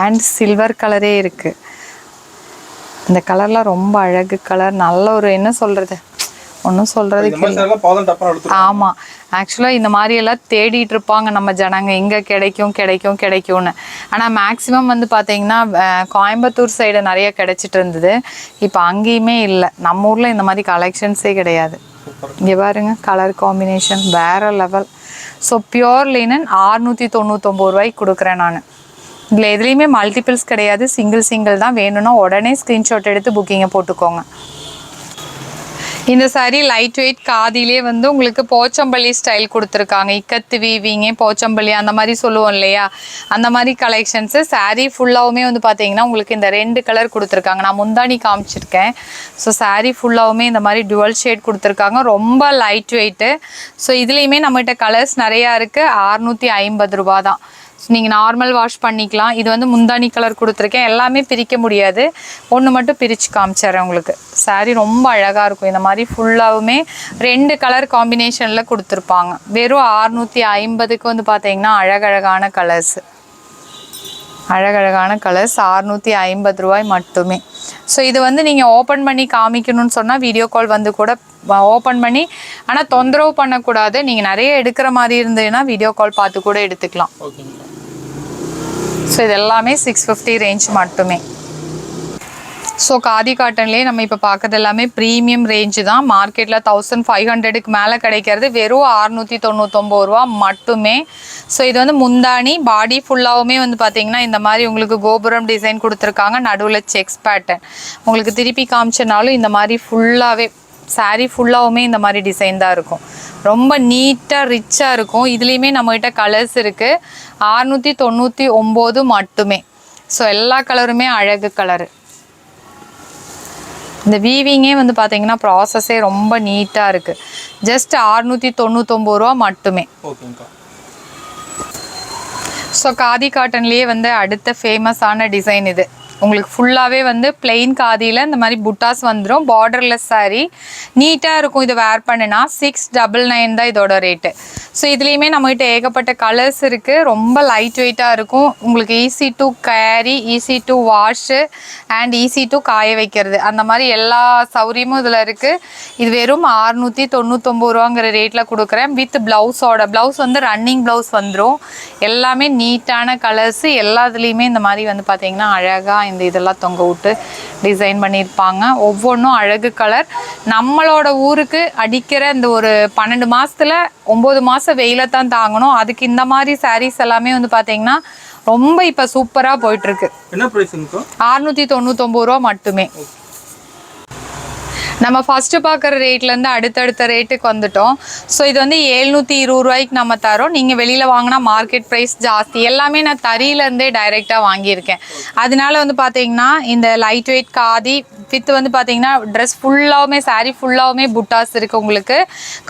Speaker 1: அண்ட் சில்வர் கலரே இருக்குது. இந்த கலர்லாம் ரொம்ப அழகு கலர். நல்ல ஒரு என்ன சொல்கிறது, ஒன்றும் சொல்கிறதுக்கு. ஆமாம், ஆக்சுவலாக இந்த மாதிரியெல்லாம் தேடிட்டு இருப்பாங்க நம்ம ஜனங்க, எங்கே கிடைக்கும்னு. ஆனால் மேக்ஸிமம் வந்து பார்த்தீங்கன்னா கோயம்புத்தூர் சைடு நிறைய கிடைச்சிட்டு இருந்தது. இப்போ அங்கேயுமே இல்லை. நம்ம ஊரில் இந்த மாதிரி கலெக்ஷன்ஸே கிடையாது. இங்கே பாருங்க கலர் காம்பினேஷன் வேறு லெவல். ஸோ பியோர் லினன் 699 ரூபாய்க்கு கொடுக்குறேன் நான். இதில் எதுலேயுமே மல்டிபிள்ஸ் கிடையாது, சிங்கிள் தான். வேணும்னா உடனே ஸ்க்ரீன்ஷாட் எடுத்து புக்கிங்கை போட்டுக்கோங்க. இந்த சாரீ லைட் வெயிட் காதிலே வந்து உங்களுக்கு போச்சம்பள்ளி ஸ்டைல் கொடுத்துருக்காங்க. இக்கத்து வீவிங்க போச்சம்பள்ளி அந்த மாதிரி சொல்லுவோம் இல்லையா, அந்த மாதிரி கலெக்ஷன்ஸு. சாரீ ஃபுல்லாகவுமே வந்து பார்த்தீங்கன்னா உங்களுக்கு இந்த 2 கலர் கொடுத்துருக்காங்க. நான் முந்தானி காமிச்சிருக்கேன். ஸோ சாரீ ஃபுல்லாகவுமே இந்த மாதிரி டுவல் ஷேட் கொடுத்துருக்காங்க. ரொம்ப லைட் வெயிட்டு. ஸோ இதுலேயுமே நம்மகிட்ட கலர்ஸ் நிறையா இருக்குது. 650 ரூபா தான். நீங்கள் நார்மல் வாஷ் பண்ணிக்கலாம். இது வந்து முந்தானி கலர் கொடுத்துருக்கேன். எல்லாமே பிரிக்க முடியாது, ஒன்று மட்டும் பிரித்து காமிச்சிட்றேன் உங்களுக்கு. சாரீ ரொம்ப அழகாக இருக்கும். இந்த மாதிரி ஃபுல்லாகவுமே 2 கலர் காம்பினேஷனில் கொடுத்துருப்பாங்க. வெறும் 650க்கு வந்து பார்த்தீங்கன்னா அழகழகான கலர்ஸ் 650 ரூபாய் மட்டுமே. ஸோ இது வந்து நீங்கள் ஓப்பன் பண்ணி காமிக்கணும்னு சொன்னால் வீடியோ கால் வந்து கூட ஓப்பன் பண்ணி, ஆனால் தொந்தரவு பண்ணக்கூடாது. நீங்கள் நிறைய எடுக்கிற மாதிரி இருந்ததுன்னா வீடியோ கால் பார்த்து கூட எடுத்துக்கலாம். ஸோ இது எல்லாமே 650 ரேஞ்ச் மட்டுமே. ஸோ காதி காட்டன்லேயே நம்ம இப்போ பார்க்குறது எல்லாமே ப்ரீமியம் ரேஞ்சு தான். மார்க்கெட்டில் 1500க்கு மேலே கிடைக்கிறது வெறும் 699 ரூபா மட்டுமே. ஸோ இது வந்து முந்தானி பாடி ஃபுல்லாகவுமே வந்து பார்த்திங்கன்னா இந்த மாதிரி உங்களுக்கு கோபுரம் டிசைன் கொடுத்துருக்காங்க. நடுவில் செக்ஸ் பேட்டர்ன். உங்களுக்கு திருப்பி காமிச்சனாலும் இந்த மாதிரி ஃபுல்லாகவே சாரீ ஃபுல்லாகவுமே இந்த மாதிரி டிசைன் தான் இருக்கும். ரொம்ப நீட்டாக ரிச்சாக இருக்கும். இதுலேயுமே நம்மகிட்ட கலர்ஸ் இருக்குது. 699 மட்டுமே. ஸோ எல்லா கலருமே அழகு கலரு. இந்த வீவிங்கே வந்து பார்த்தீங்கன்னா ப்ராசஸே ரொம்ப நீட்டாக இருக்குது. ஜஸ்ட் 699 ரூபா மட்டுமே. ஸோ காதி காட்டன்லேயே வந்து அடுத்த ஃபேமஸான டிசைன் இது. உங்களுக்கு ஃபுல்லாகவே வந்து பிளெயின் காதியில் இந்த மாதிரி புட்டாஸ் வந்துடும். பார்டர்லெஸ் saree நீட்டாக இருக்கும். இது வேர் பண்ணுனா 699 தான் இதோட ரேட்டு. ஸோ இதுலேயுமே நம்மகிட்ட ஏகப்பட்ட கலர்ஸ் இருக்குது. ரொம்ப லைட் வெயிட்டாக இருக்கும். உங்களுக்கு easy to carry, easy to wash and easy to காய வைக்கிறது, அந்த மாதிரி எல்லா சௌரியமும் இதில் இருக்குது. இது வெறும் 699 ரூபாங்கிற ரேட்டில் கொடுக்குறேன். வித் ப்ளவுஸோட. ப்ளவுஸ் வந்து ரன்னிங் ப்ளவுஸ் வந்துடும். எல்லாமே நீட்டான கலர்ஸு. எல்லாத்துலேயுமே இந்த மாதிரி வந்து பார்த்திங்கன்னா அழகாக இந்த இதெல்லாம் தொங்க விட்டு டிசைன் பண்ணியிருப்பாங்க. ஒவ்வொன்றும் அழகு கலர். நம்மளோட ஊருக்கு அடிக்கிற இந்த ஒரு 12 மாதத்தில் 9 மாதம் வெயில தான் தாங்கணும். அதுக்கு இந்த மாதிரி சாரீஸ் எல்லாமே வந்து பார்த்தீங்கன்னா ரொம்ப இப்போ சூப்பராக போயிட்டுருக்கு.
Speaker 2: என்ன ப்ரைஸ்?
Speaker 1: 699 ரூபா மட்டுமே. நம்ம ஃபஸ்ட்டு பார்க்குற ரேட்லேருந்து அடுத்தடுத்த ரேட்டுக்கு வந்துட்டோம். ஸோ இது வந்து 720 ரூபாய்க்கு நம்ம தரோம். நீங்கள் வெளியில் வாங்கினா மார்க்கெட் ப்ரைஸ் ஜாஸ்தி. எல்லாமே நான் தறியிலேருந்தே டைரெக்டாக வாங்கியிருக்கேன். அதனால வந்து பார்த்தீங்கன்னா இந்த லைட் வெயிட் காதி வித் வந்து பார்த்தீங்கன்னா ட்ரெஸ் ஃபுல்லாகவுமே saree ஃபுல்லாகவுமே புட்டாஸ் இருக்குது. உங்களுக்கு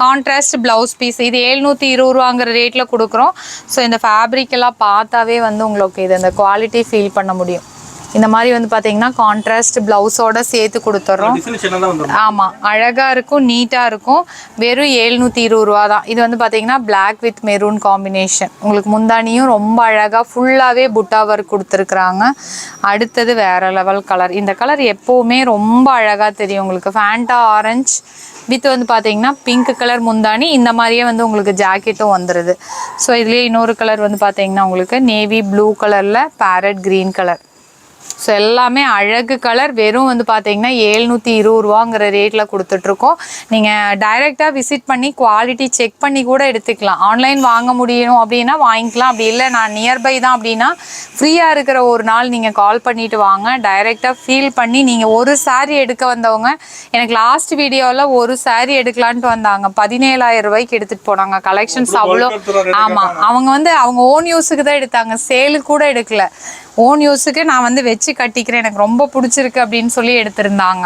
Speaker 1: கான்ட்ராஸ்ட் ப்ளவுஸ் பீஸ். இது 720 ரூபாங்கிற ரேட்டில் கொடுக்குறோம். ஸோ இந்த ஃபேப்ரிக் எல்லாம் பார்த்தாவே வந்து உங்களுக்கு இது அந்த குவாலிட்டி ஃபீல் பண்ண முடியும். இந்த மாதிரி வந்து பார்த்தீங்கன்னா கான்ட்ராஸ்ட் ப்ளவுஸோட சேர்த்து கொடுத்துட்றோம். ஆமாம், அழகாக இருக்கும், நீட்டாக இருக்கும். வெறும் 720 ரூபா தான். இது வந்து பார்த்தீங்கன்னா பிளாக் வித் மெரூன் காம்பினேஷன். உங்களுக்கு முந்தானியும் ரொம்ப அழகாக ஃபுல்லாகவே புட்டா ஒர்க் கொடுத்துருக்குறாங்க. அடுத்தது வேறு லெவல் கலர். இந்த கலர் எப்போவுமே ரொம்ப அழகாக தெரியும் உங்களுக்கு. ஃபேண்டா ஆரஞ்ச் வித் வந்து பார்த்தீங்கன்னா பிங்க் கலர் முந்தானி. இந்த மாதிரியே வந்து உங்களுக்கு ஜாக்கெட்டும் வந்துடுது. ஸோ இதுலேயே இன்னொரு கலர் வந்து பார்த்தீங்கன்னா உங்களுக்கு நேவி ப்ளூ கலரில் பேரட் க்ரீன் கலர். ஸோ எல்லாமே அழகு கலர். வெறும் வந்து பார்த்தீங்கன்னா 720 ரூபாங்கிற ரேட்டில் கொடுத்துட்ருக்கோம். நீங்கள் டைரெக்டாக விசிட் பண்ணி குவாலிட்டி செக் பண்ணி கூட எடுத்துக்கலாம். ஆன்லைன் வாங்க முடியும் அப்படின்னா வாங்கிக்கலாம். அப்படி இல்லை நான் நியர்பை தான் அப்படின்னா ஃப்ரீயாக இருக்கிற ஒரு நாள் நீங்கள் கால் பண்ணிவிட்டு வாங்க. டைரெக்டாக ஃபீல் பண்ணி நீங்கள் ஒரு saree எடுக்க வந்தவங்க எனக்கு லாஸ்ட் வீடியோவில் ஒரு saree எடுக்கலான்ட்டு வந்தாங்க. 17,000 ரூபாய்க்கு எடுத்துகிட்டு போனாங்க. கலெக்ஷன்ஸ் அவ்வளோ. ஆமாம், அவங்க வந்து அவங்க ஓன் யூஸுக்கு தான் எடுத்தாங்க. சேலுக்கு கூட எடுக்கல. ஓன் யூஸுக்கு நான் வந்து வச்சு கட்டிக்கிறேன், எனக்கு ரொம்ப பிடிச்சிருக்கு அப்படின்னு சொல்லி எடுத்திருந்தாங்க.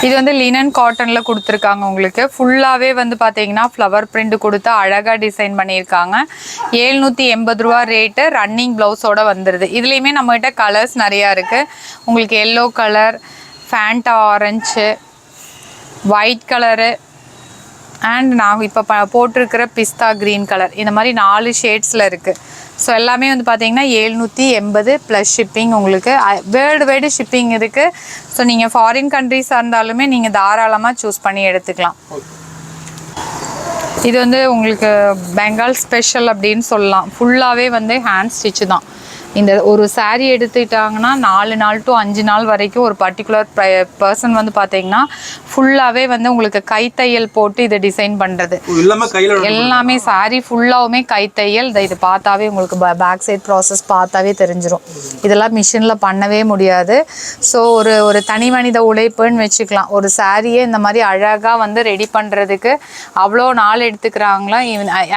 Speaker 1: இது வந்து லினன் காட்டனில் கொடுத்துருக்காங்க. உங்களுக்கு ஃபுல்லாகவே வந்து பார்த்தீங்கன்னா ஃப்ளவர் பிரிண்ட் கொடுத்து அழகாக டிசைன் பண்ணியிருக்காங்க. 780 ரூபா ரேட்டு. ரன்னிங் ப்ளவுஸோடு வந்துடுது. இதுலேயுமே நம்மகிட்ட கலர்ஸ் நிறையா இருக்குது. உங்களுக்கு yellow colour, Fanta orange, white colour and நான் இப்போ போட்டிருக்கிற பிஸ்தா க்ரீன் கலர். இந்த மாதிரி 4 ஷேட்ஸில் இருக்குது. ஸோ எல்லாமே வந்து பார்த்தீங்கன்னா 780 ப்ளஸ் ஷிப்பிங். உங்களுக்கு வேர்ல்டு வைடு ஷிப்பிங் இருக்குது. ஸோ நீங்கள் ஃபாரின் கண்ட்ரீஸாக இருந்தாலுமே நீங்கள் தாராளமாக சூஸ் பண்ணி எடுத்துக்கலாம். இது வந்து உங்களுக்கு பெங்கால் ஸ்பெஷல் அப்படின்னு சொல்லலாம். ஃபுல்லாகவே வந்து ஹேண்ட் ஸ்டிச்சு தான். இந்த ஒரு saree எடுத்துக்கிட்டாங்கன்னா 4 நாள் டு 5 நாள் வரைக்கும் ஒரு பர்டிகுலர் பர்சன் வந்து பார்த்தீங்கன்னா ஃபுல்லாகவே வந்து உங்களுக்கு கைத்தையல் போட்டு இதை டிசைன் பண்ணுறது எல்லாமே. saree ஃபுல்லாகவுமே கைத்தையல். இது பார்த்தாவே உங்களுக்கு பேக் சைட் ப்ராசஸ் பார்த்தாவே தெரிஞ்சிடும். இதெல்லாம் மிஷினில் பண்ணவே முடியாது. ஸோ ஒரு தனி மனித உழைப்புன்னு வச்சுக்கலாம். ஒரு சாரியை இந்த மாதிரி அழகாக வந்து ரெடி பண்ணுறதுக்கு அவ்வளோ நாள் எடுத்துக்கிறாங்களா.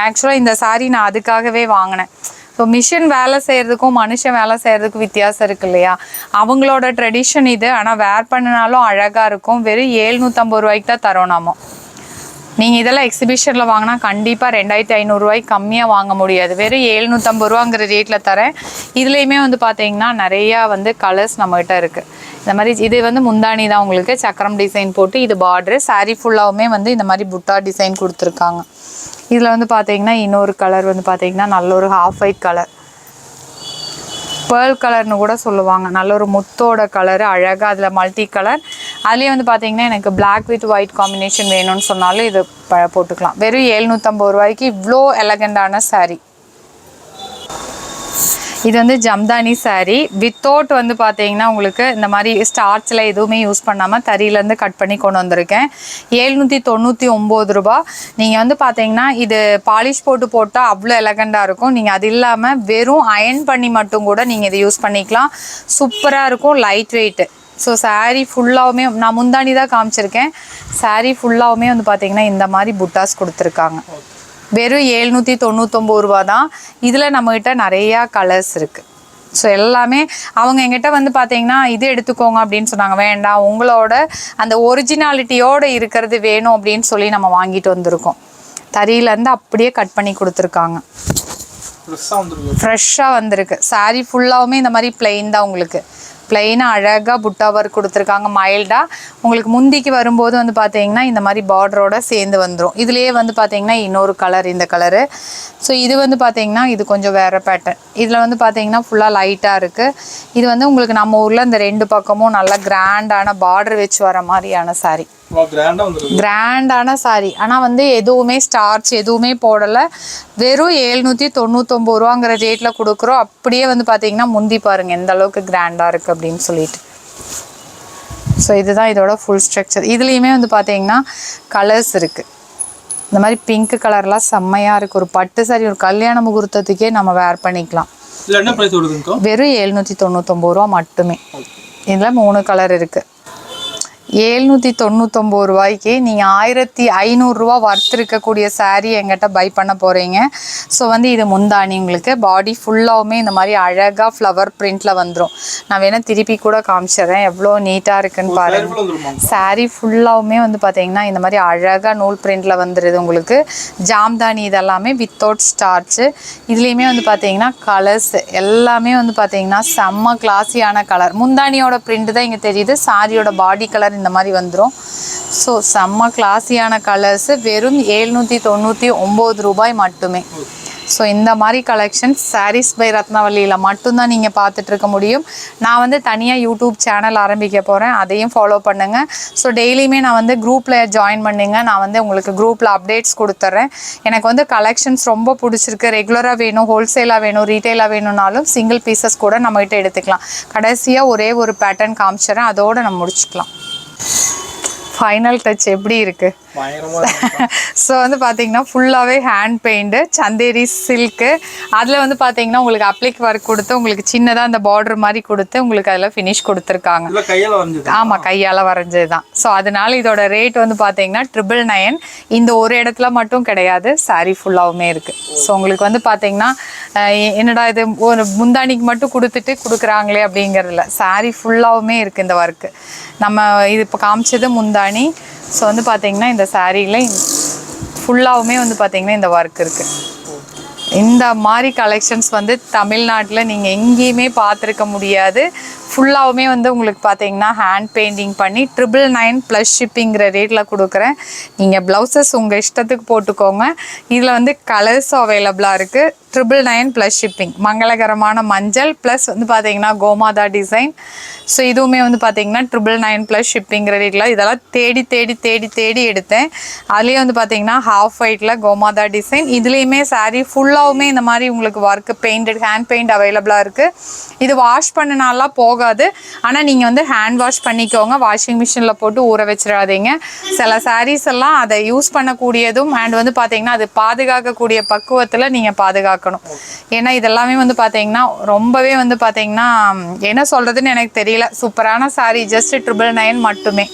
Speaker 1: ஆக்சுவலாக இந்த saree நான் அதுக்காகவே வாங்கினேன். ஸோ மிஷின் வேலை செய்கிறதுக்கும் மனுஷன் வேலை செய்கிறதுக்கும் வித்தியாசம் இருக்கு இல்லையா. அவங்களோட ட்ரெடிஷன் இது. ஆனால் வேர் பண்ணினாலும் அழகாக இருக்கும். வெறும் 750 ரூபாய்க்கு தான் தரோம் நாம. நீங்கள் இதெல்லாம் எக்ஸிபிஷனில் வாங்கினா கண்டிப்பாக 2500 ரூபாய்க்கு கம்மியாக வாங்க முடியாது. வெறும் 750 ரூபாங்கிற ரேட்டில் தரேன். இதுலேயுமே வந்து பார்த்தீங்கன்னா நிறையா வந்து கலர்ஸ் நம்மகிட்ட இருக்குது. இந்த மாதிரி இது வந்து முந்தானி தான் உங்களுக்கு சக்கரம் டிசைன் போட்டு. இது பார்டரு. saree ஃபுல்லாகவுமே வந்து இந்த மாதிரி புட்டா டிசைன் கொடுத்துருக்காங்க. இதில் வந்து பார்த்தீங்கன்னா இன்னொரு கலர் வந்து பார்த்தீங்கன்னா நல்ல ஒரு ஹாஃப் ஒயிட் கலர், பேர்ல் கலர்னு கூட சொல்லுவாங்க. நல்ல ஒரு முத்தோட கலரு அழகாக. அதில் மல்டி கலர். அதுலேயே வந்து பார்த்தீங்கன்னா எனக்கு பிளாக் வித் ஒயிட் காம்பினேஷன் வேணும்னு சொன்னாலும் இது போட்டுக்கலாம். வெறும் 750 ரூபாய்க்கு இவ்வளோ எலகண்டான saree. இது வந்து ஜம்தானி saree வித்தவுட் வந்து பார்த்தீங்கன்னா உங்களுக்கு இந்த மாதிரி ஸ்டார்ச்சில் எதுவுமே யூஸ் பண்ணாமல் தறியிலேருந்து கட் பண்ணி கொண்டு வந்திருக்கேன். 799 ரூபா. நீங்கள் வந்து பார்த்தீங்கன்னா இது பாலிஷ் போட்டால் அவ்வளோ எலகண்டாக இருக்கும். நீங்கள் அது இல்லாமல் வெறும் அயன் பண்ணி மட்டும் கூட நீங்கள் இதை யூஸ் பண்ணிக்கலாம். சூப்பராக இருக்கும், லைட் வெயிட்டு. ஸோ saree ஃபுல்லாகவுமே நான் முந்தானி தான் காமிச்சிருக்கேன். saree ஃபுல்லாகவுமே வந்து பார்த்தீங்கன்னா இந்த மாதிரி புட்டாஸ் கொடுத்துருக்காங்க. வெறும் 799 ரூபா தான். இதில் நம்மகிட்ட நிறையா கலர்ஸ் இருக்குது. ஸோ எல்லாமே அவங்க எங்கிட்ட வந்து பார்த்தீங்கன்னா இது எடுத்துக்கோங்க அப்படின்னு சொன்னாங்க. வேண்டாம், உங்களோட அந்த ஒரிஜினாலிட்டியோடு இருக்கிறது வேணும் அப்படின்னு சொல்லி நம்ம வாங்கிட்டு வந்திருக்கோம். தறியிலேருந்து அப்படியே கட் பண்ணி கொடுத்துருக்காங்க. ஃப்ரெஷ்ஷாக வந்திருக்கு. சாரீ ஃபுல்லாகவுமே இந்த மாதிரி பிளெயின் தான் உங்களுக்கு. பிளெயினாக அழகாக புட்டா ஒர்க் கொடுத்துருக்காங்க மைல்டாக. உங்களுக்கு முந்திக்கு வரும்போது வந்து பார்த்தீங்கன்னா இந்த மாதிரி பார்டரோட சேர்ந்து வந்துடும். இதுலேயே வந்து பார்த்தீங்கன்னா இன்னொரு கலர், இந்த கலரு. ஸோ இது வந்து பார்த்தீங்கன்னா இது கொஞ்சம் வேறு பேட்டர்ன். இதில் வந்து பார்த்தீங்கன்னா ஃபுல்லாக லைட்டாக இருக்குது. இது வந்து உங்களுக்கு நம்ம ஊரில் இந்த 2 பக்கமும் நல்லா கிராண்டான பார்டர் வச்சு வர மாதிரியான சாரீ. கிராண்டான சாரீ. ஆனால் வந்து எதுவுமே ஸ்டார்ச் எதுவுமே போடலை. வெறும் 799 ரூபாங்கிற ரேட்டில் கொடுக்குறோம். அப்படியே வந்து பார்த்தீங்கன்னா முந்தி பாருங்கள் எந்த அளவுக்கு கிராண்டாக இருக்குது அப்படின்னு சொல்லிட்டு. ஸோ இதுதான் இதோட ஃபுல் ஸ்ட்ரக்சர். இதுலேயுமே வந்து பார்த்தீங்கன்னா கலர்ஸ் இருக்குது. இந்த மாதிரி பிங்க் கலர்லாம் செம்மையாக இருக்குது. ஒரு பட்டு சாரி ஒரு கல்யாண முகூர்த்தத்துக்கே நம்ம வேர் பண்ணிக்கலாம். வெறும் 799 ரூபா மட்டுமே. இதில் 3 கலர் இருக்குது. 799 ரூபாய்க்கு நீங்கள் 1500 ரூபா வர்த் இருக்கக்கூடிய சாரீ எங்கிட்ட பை பண்ண போகிறீங்க. ஸோ வந்து இது முந்தானி உங்களுக்கு பாடி ஃபுல்லாகவுமே இந்த மாதிரி அழகாக ஃப்ளவர் பிரிண்டில் வந்துடும். நான் வேணால் திருப்பி கூட காமிச்சிடுறேன் எவ்வளோ நீட்டாக இருக்குன்னு பாருங்கள். சாரீ ஃபுல்லாகவுமே வந்து பார்த்தீங்கன்னா இந்த மாதிரி அழகாக நூல் பிரிண்டில் வந்துடுது உங்களுக்கு. ஜாம்தானி இதெல்லாமே வித்தவுட் ஸ்டார்ச்சு. இதுலேயுமே வந்து பார்த்தீங்கன்னா கலர்ஸ் எல்லாமே வந்து பார்த்தீங்கன்னா செம்ம கிளாஸியான கலர். முந்தானியோட பிரிண்ட் தான் இங்கே தெரியுது. சாரியோட பாடி கலர் இந்த மாதிரி வந்துடும். ஸோ செம்ம கிளாஸியான கலர்ஸு. வெறும் 799 ரூபாய் மட்டுமே. ஸோ இந்த மாதிரி கலெக்ஷன்ஸ் சாரீஸ் பை ரத்னவல்லியில் மட்டும்தான் நீங்கள் பார்த்துட்டு இருக்க முடியும். நான் வந்து தனியாக யூடியூப் சேனல் ஆரம்பிக்க போகிறேன். அதையும் ஃபாலோ பண்ணுங்கள். ஸோ டெய்லியுமே நான் வந்து குரூப்பில் ஜாயின் பண்ணுங்க. நான் வந்து உங்களுக்கு குரூப்பில் அப்டேட்ஸ் கொடுத்துட்றேன். எனக்கு வந்து கலெக்ஷன்ஸ் ரொம்ப பிடிச்சிருக்கு. ரெகுலராக வேணும், ஹோல்சேலாக வேணும், ரீட்டெயிலாக வேணும்னாலும் சிங்கிள் பீசஸ் கூட நம்மகிட்ட எடுத்துக்கலாம். கடைசியாக ஒரே ஒரு பேட்டர்ன் காமிச்சிடறேன், அதோடு நம்ம முடிச்சுக்கலாம். ஃபைனல் டச் எப்படி இருக்குது? ஸோ வந்து பார்த்தீங்கன்னா ஃபுல்லாகவே ஹேண்ட் பெயிண்ட்டு, சந்தேரி சில்க்கு. அதில் வந்து பார்த்தீங்கன்னா உங்களுக்கு அப்ளிக் ஒர்க் கொடுத்து உங்களுக்கு சின்னதாக அந்த பார்டர் மாதிரி கொடுத்து உங்களுக்கு அதில் ஃபினிஷ் கொடுத்துருக்காங்க. ஆமாம், கையால் வரைஞ்சது தான். ஸோ அதனால இதோட ரேட் வந்து பார்த்தீங்கன்னா 999. இந்த ஒரு இடத்துல மட்டும் கிடையாது, சாரீ ஃபுல்லாகவுமே இருக்குது. ஸோ உங்களுக்கு வந்து பார்த்தீங்கன்னா என்னடா இது ஒரு முந்தானிக்கு மட்டும் கொடுக்குறாங்களே அப்படிங்கிறதுல சாரீ ஃபுல்லாகவுமே இருக்குது இந்த ஒர்க்கு. நம்ம இது இப்போ காமிச்சது முந்தானி. ஸோ வந்து பார்த்தீங்கன்னா இந்த சாரியில் ஃபுல்லாகவுமே வந்து பார்த்தீங்கன்னா இந்த ஒர்க் இருக்குது. இந்த மாதிரி கலெக்ஷன்ஸ் வந்து தமிழ்நாட்டில் நீங்கள் எங்கேயுமே பார்த்துருக்க முடியாது. ஃபுல்லாகவுமே வந்து உங்களுக்கு பார்த்தீங்கன்னா ஹேண்ட் பெயிண்டிங் பண்ணி 999 ப்ளஸ் ஷிப்பிங்கிற ரேட்டில் கொடுக்குறேன். நீங்கள் ப்ளவுசஸ் உங்கள் இஷ்டத்துக்கு போட்டுக்கோங்க. இதில் வந்து கலர்ஸும் அவைலபிளாக இருக்குது. 999 ப்ளஸ் ஷிப்பிங். மங்களகரமான மஞ்சள் ப்ளஸ் வந்து பார்த்தீங்கன்னா கோமாதா டிசைன். ஸோ இதுவுமே வந்து பார்த்தீங்கன்னா 999 ப்ளஸ் ஷிப்பிங்கிற ரேட்டில். இதெல்லாம் தேடி தேடி தேடி தேடி எடுத்தேன். அதுலேயே வந்து பார்த்தீங்கன்னா ஹாஃப் ஒயிட்டில் கோமாதா டிசைன். இதுலேயுமே சாரீ ஃபுல்லாகவுமே இந்த மாதிரி உங்களுக்கு ஒர்க்கு பெயிண்டட் ஹேண்ட் பெயிண்ட் அவைலபிளாக இருக்குது. இது வாஷ் பண்ணினாலாம் போகாது. ஆனால் நீங்கள் வந்து ஹேண்ட் வாஷ் பண்ணிக்கோங்க. வாஷிங் மிஷினில் போட்டு ஊற வச்சிடாதீங்க. சில சாரீஸ் எல்லாம் அதை யூஸ் பண்ணக்கூடியதும் அண்ட் வந்து பார்த்தீங்கன்னா அது பாதுகாக்கக்கூடிய பக்குவத்தில் நீங்கள் பாதுகாக்கணும். ஏன்னா இதெல்லாமே வந்து பார்த்தீங்கன்னா ரொம்பவே வந்து பார்த்தீங்கன்னா என்ன சொல்கிறதுன்னு எனக்கு தெரியல. சூப்பரான சாரீ. ஜஸ்ட் 999 மட்டுமே.